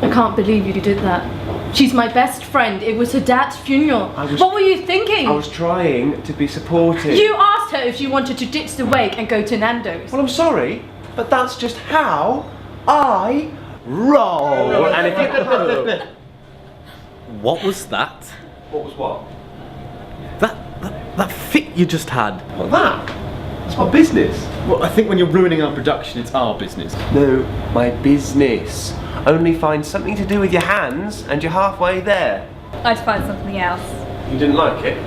I can't believe you did that. She's my best friend. It was her dad's funeral. What were you thinking? I was trying to be supportive. You asked her if she wanted to ditch the wake and go to Nando's. Well, I'm sorry, but that's just how I roll. And if you... What was that? What was what? That fit you just had. What, that? It's my business. Well, I think when you're ruining our production, it's our business. No, my business. Only find something to do with your hands and you're halfway there. I'd find something else. You didn't like it?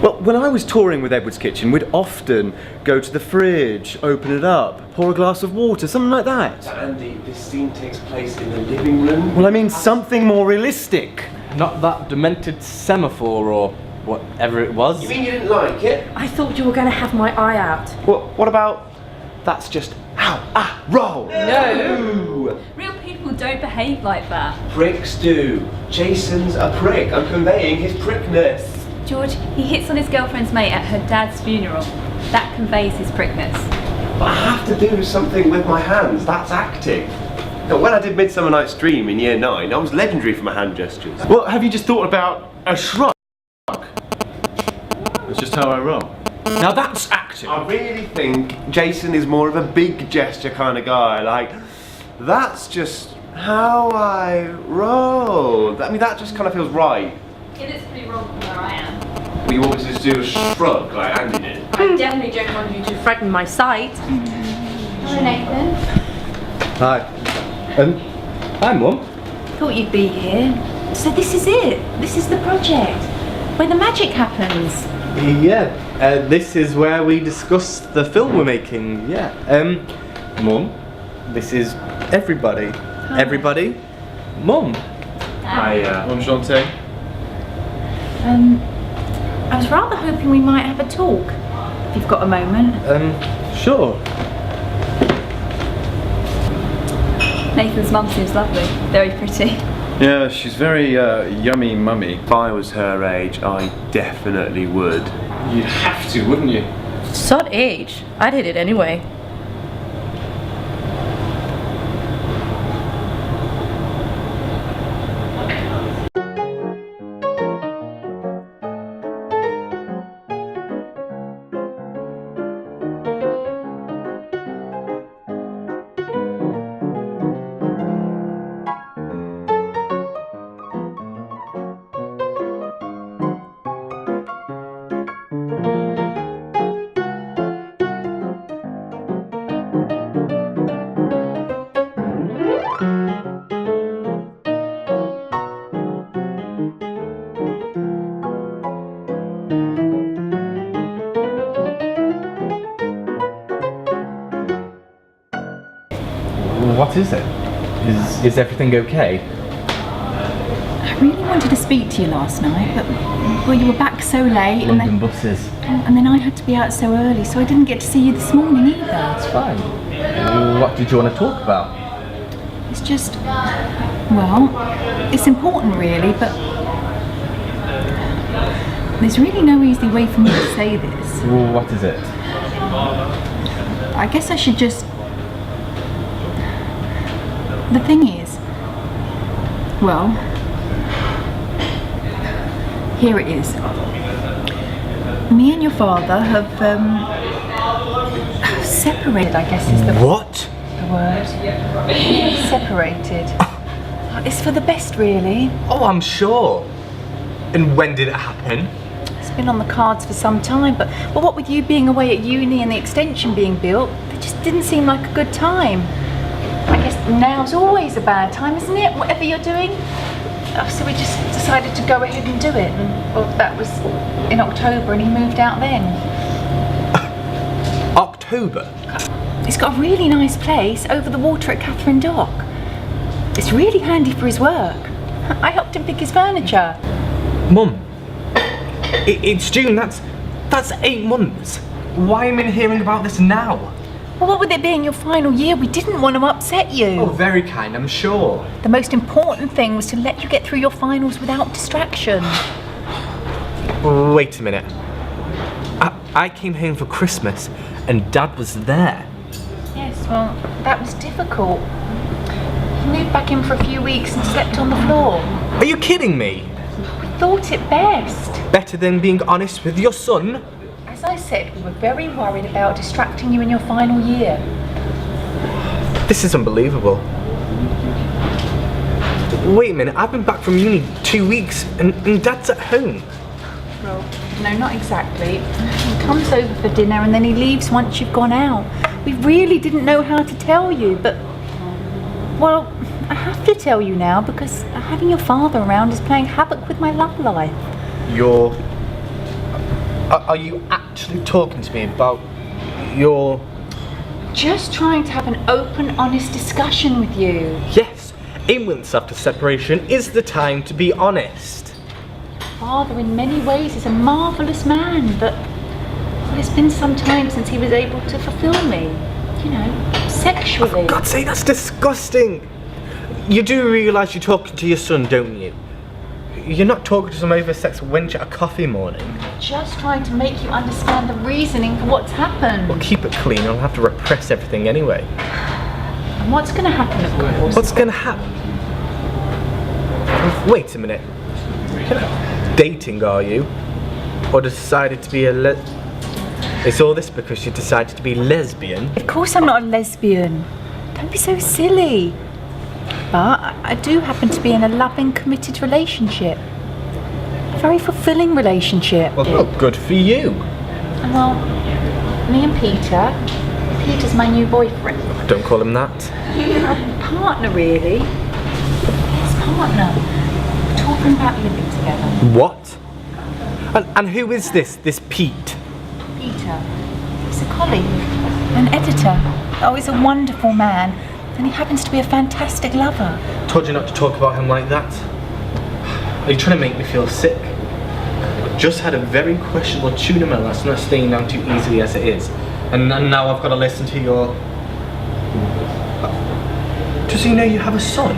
Well, when I was touring with Edward's Kitchen, we'd often go to the fridge, open it up, pour a glass of water, something like that. Andy, this scene takes place in the living room. Well, I mean something more realistic. Not that demented semaphore or whatever it was. You mean you didn't like it? I thought you were going to have my eye out. What about that's just how I roll? No. Real people don't behave like that. Pricks do. Jason's a prick. I'm conveying his prickness. George, he hits on his girlfriend's mate at her dad's funeral. That conveys his prickness. But I have to do something with my hands. That's acting. Now, when I did Midsummer Night's Dream in year 9, I was legendary for my hand gestures. Well, have you just thought about a shrug? That's just how I roll. Now that's acting. I really think Jason is more of a big gesture kind of guy. Like, that's just how I roll. I mean, that just kind of feels right. It is pretty wrong from where I am. Well, you want me to just do a shrug like Andy did? I definitely don't want you to threaten my sight. Hello, Nathan. Hi. Hi, Mum. Thought you'd be here. So this is it. This is the project where the magic happens. Yeah, this is where we discuss the film we're making. Yeah. Mum, this is everybody. Hi. Everybody, Mum. Hi, I'm Shantae. I was rather hoping we might have a talk. If you've got a moment. Sure. Nathan's mum seems lovely. Very pretty. Yeah, she's very yummy mummy. If I was her age, I definitely would. You'd have to, wouldn't you? Sod age. I did it anyway. What is it? Is everything okay? I really wanted to speak to you last night, but well, you were back so late, London buses. and then I had to be out so early, so I didn't get to see you this morning either. That's fine. What did you want to talk about? It's just, well, it's important really, but there's really no easy way for me to say this. What is it? I guess I should just... The thing is, well, here it is. Me and your father have separated, I guess is the What? word. Separated. It's for the best, really. Oh, I'm sure. And when did it happen? It's been on the cards for some time, but what with you being away at uni and the extension being built, it just didn't seem like a good time. I guess now's always a bad time, isn't it? Whatever you're doing. So we just decided to go ahead and do it. And, well, that was in October, and he moved out then. October? He's got a really nice place over the water at Catherine Dock. It's really handy for his work. I helped him pick his furniture. Mum, it's June. That's 8 months. Why am I hearing about this now? Well, what with it being your final year, we didn't want to upset you. Oh, very kind, I'm sure. The most important thing was to let you get through your finals without distraction. Wait a minute. I came home for Christmas and Dad was there. Yes, well, that was difficult. Moved back in for a few weeks and slept on the floor. Are you kidding me? Thought it best. Better than being honest with your son? As I said, we were very worried about distracting you in your final year. This is unbelievable. Wait a minute, I've been back from uni 2 weeks and Dad's at home. Well, no, not exactly. He comes over for dinner and then he leaves once you've gone out. We really didn't know how to tell you, but... Well, I have to tell you now because having your father around is playing havoc with my love life. Are you actually talking to me about your... Just trying to have an open, honest discussion with you. Yes, 8 months after separation is the time to be honest. Father in many ways is a marvellous man, but well, it's been some time since he was able to fulfill me, you know, sexually. For God's sake, that's disgusting. You do realise you're talking to your son, don't you? You're not talking to some over-sex wench at a coffee morning. Just trying to make you understand the reasoning for what's happened. Well, keep it clean, I'll have to repress everything anyway. And what's going to happen, of course? What's going to happen? Wait a minute. Dating, are you? Or decided to be a Is all this because you decided to be lesbian? Of course I'm not a lesbian. Don't be so silly. But I do happen to be in a loving, committed relationship. A very fulfilling relationship. Well, good for you. And well, me and Peter's my new boyfriend. Don't call him that. Partner, really. Yes, partner. We're talking about living together. What? And who is this Pete? Peter. He's a colleague, an editor. Oh, he's a wonderful man. And he happens to be a fantastic lover. Told you not to talk about him like that. Are you trying to make me feel sick? I just had a very questionable tuna melt that's not staying down too easily as it is. And now I've got to listen to your... Does he know you have a son?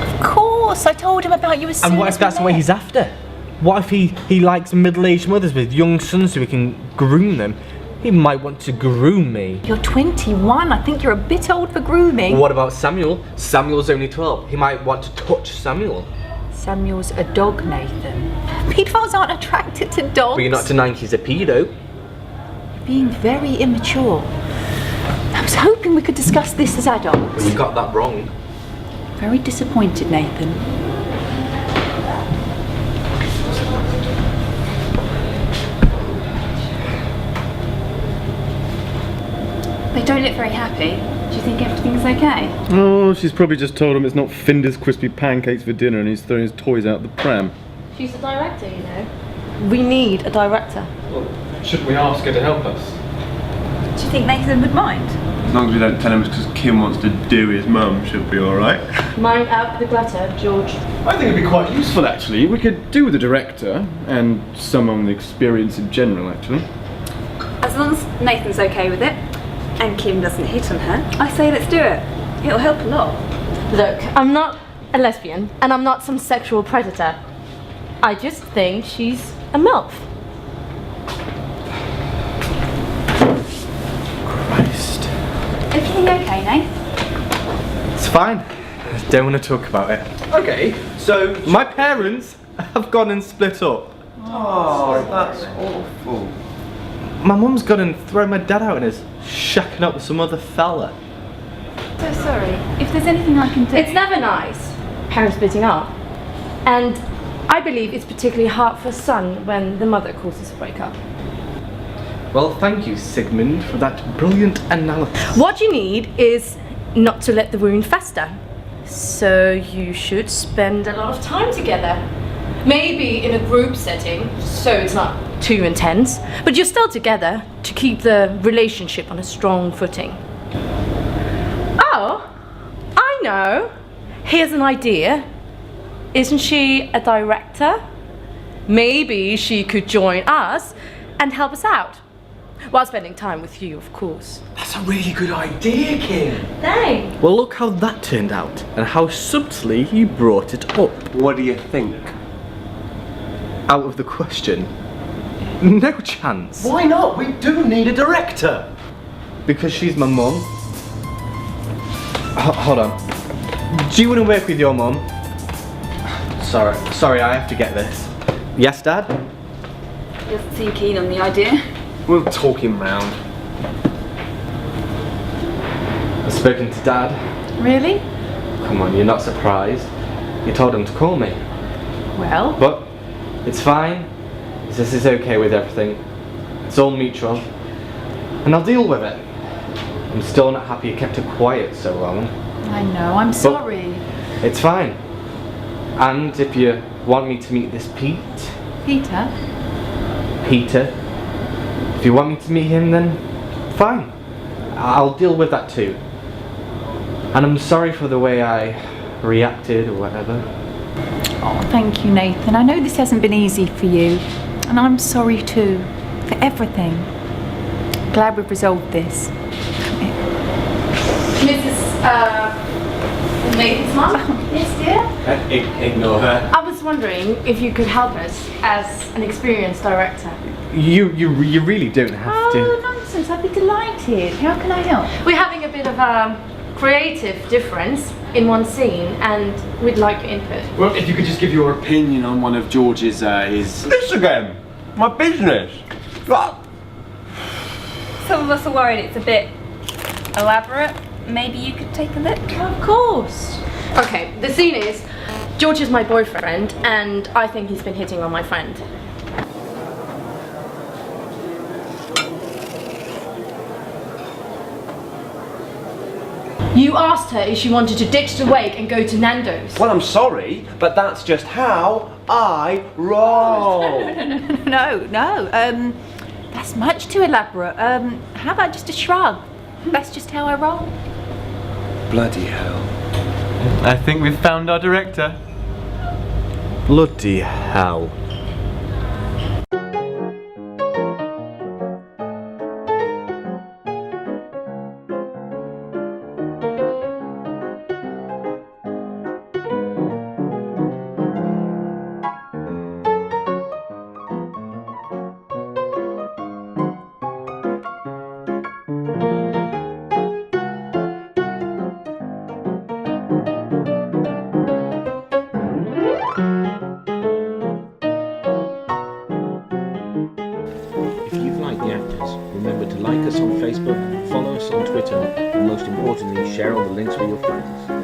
Of course, I told him about you as soon as And what if that's what he's after? What if he likes middle-aged mothers with young sons so he can groom them? He might want to groom me. You're 21. I think you're a bit old for grooming. What about Samuel? Samuel's only 12. He might want to touch Samuel. Samuel's a dog, Nathan. Paedophiles aren't attracted to dogs. But you're not denying he's a pedo. You're being very immature. I was hoping we could discuss this as adults. Well, you got that wrong. Very disappointed, Nathan. They don't look very happy. Do you think everything's okay? Oh, she's probably just told him it's not Finder's crispy pancakes for dinner and he's throwing his toys out the pram. She's a director, you know. We need a director. Well, shouldn't we ask her to help us? Do you think Nathan would mind? As long as we don't tell him it's because Kim wants to do his mum, she'll be alright. Mind out the glitter, George. I think it'd be quite useful actually. We could do with a director and someone with experience in general actually. As long as Nathan's okay with it, and Kim doesn't hit on her, I say let's do it. It'll help a lot. Look, I'm not a lesbian, and I'm not some sexual predator. I just think she's a MILF. Christ. Everything okay, Nate? It's fine. I don't want to talk about it. Okay, so my parents have gone and split up. Oh, that's awful. My mum's gone and thrown my dad out and is shacking up with some other fella. So sorry. If there's anything I can do... It's never nice, parents splitting up. And I believe it's particularly hard for a son when the mother causes a breakup. Well, thank you, Sigmund, for that brilliant analysis. What you need is not to let the wound fester. So you should spend a lot of time together. Maybe in a group setting, so it's not too intense, but you're still together to keep the relationship on a strong footing. Oh, I know. Here's an idea. Isn't she a director? Maybe she could join us and help us out. While spending time with you, of course. That's a really good idea, Kim. Thanks. Well, look how that turned out, and how subtly you brought it up. What do you think? Out of the question. No chance. Why not? We do need a director. Because she's my mum. Hold on. Do you want to work with your mum? Sorry, I have to get this. Yes, Dad? He doesn't seem keen on the idea. We'll talk him round. I've spoken to Dad. Really? Come on, you're not surprised. You told him to call me. Well, But it's fine. He says he's okay with everything. It's all mutual. And I'll deal with it. I'm still not happy you kept it quiet so long. I know, I'm sorry. It's fine. And if you want me to meet this Peter? Peter, if you want me to meet him, then fine. I'll deal with that too. And I'm sorry for the way I reacted or whatever. Oh, thank you, Nathan. I know this hasn't been easy for you. And I'm sorry too, for everything. Glad we've resolved this. Mrs. Nathan's mum? Yes, dear? Ignore her. I was wondering if you could help us as an experienced director. You really don't have Oh, to. nonsense. I'd be delighted. How can I help? We're having a bit of a creative difference in one scene and we'd like your input. Well, if you could just give your opinion on one of George's, his... This again? My business? What? Some of us are worried it's a bit elaborate. Maybe you could take a look. Of course. Okay, the scene is George is my boyfriend and I think he's been hitting on my friend. You asked her if she wanted to ditch the wake and go to Nando's. Well, I'm sorry, but that's just how I roll. No. That's much too elaborate. How about just a shrug? That's just how I roll. Bloody hell. I think we've found our director. Bloody hell. If you've liked the actors, remember to like us on Facebook, follow us on Twitter, and most importantly, share all the links with your friends.